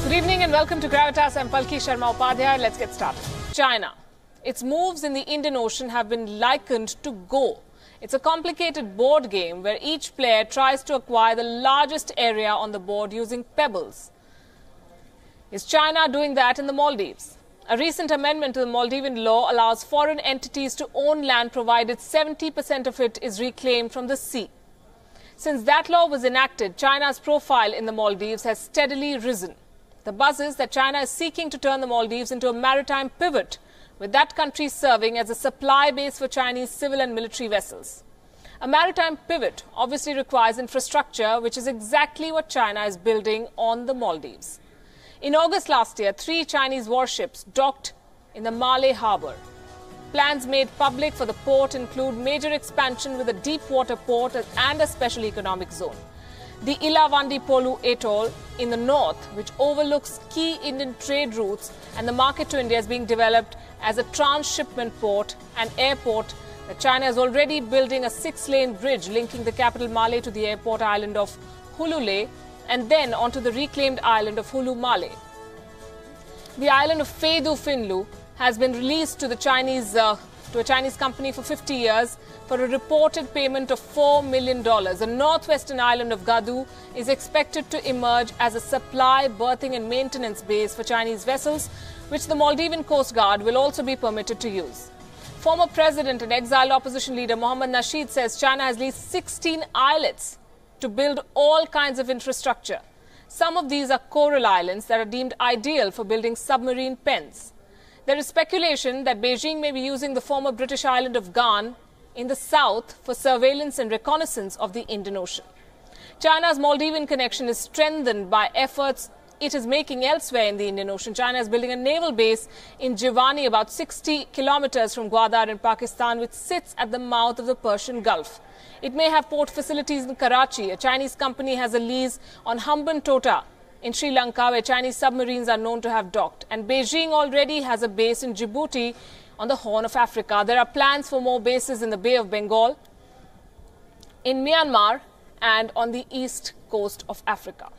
Good evening and welcome to Gravitas. I'm Palki Sharma Upadhyay. Let's get started. China. Its moves in the Indian Ocean have been likened to Go. It's a complicated board game where each player tries to acquire the largest area on the board using pebbles. Is China doing that in the Maldives? A recent amendment to the Maldivian law allows foreign entities to own land provided 70% of it is reclaimed from the sea. Since that law was enacted, China's profile in the Maldives has steadily risen. The buzz is that China is seeking to turn the Maldives into a maritime pivot, with that country serving as a supply base for Chinese civil and military vessels. A maritime pivot obviously requires infrastructure, which is exactly what China is building on the Maldives. In August last year, 3 Chinese warships docked in the Malé harbour. Plans made public for the port include major expansion with a deep water port and a special economic zone. The Ilavandi Polu atoll in the north, which overlooks key Indian trade routes and the market to India, is being developed as a transshipment port and airport. China is already building a 6-lane bridge linking the capital Malé to the airport island of Hulule and then onto the reclaimed island of Hulu Malé. The island of Phaydu Finlu has been released to a Chinese company for 50 years for a reported payment of $4 million. The northwestern island of Gadu is expected to emerge as a supply, berthing and maintenance base for Chinese vessels, which the Maldivian Coast Guard will also be permitted to use. Former President and exiled opposition leader Mohammad Nasheed says China has leased 16 islets to build all kinds of infrastructure. Some of these are coral islands that are deemed ideal for building submarine pens. There is speculation that Beijing may be using the former British island of Gan in the south for surveillance and reconnaissance of the Indian Ocean. China's Maldivian connection is strengthened by efforts it is making elsewhere in the Indian Ocean. China is building a naval base in Jiwani, about 60 kilometers from Gwadar in Pakistan, which sits at the mouth of the Persian Gulf. It may have port facilities in Karachi. A Chinese company has a lease on Hambantota in Sri Lanka, where Chinese submarines are known to have docked. And Beijing already has a base in Djibouti on the Horn of Africa. There are plans for more bases in the Bay of Bengal, in Myanmar, and on the east coast of Africa.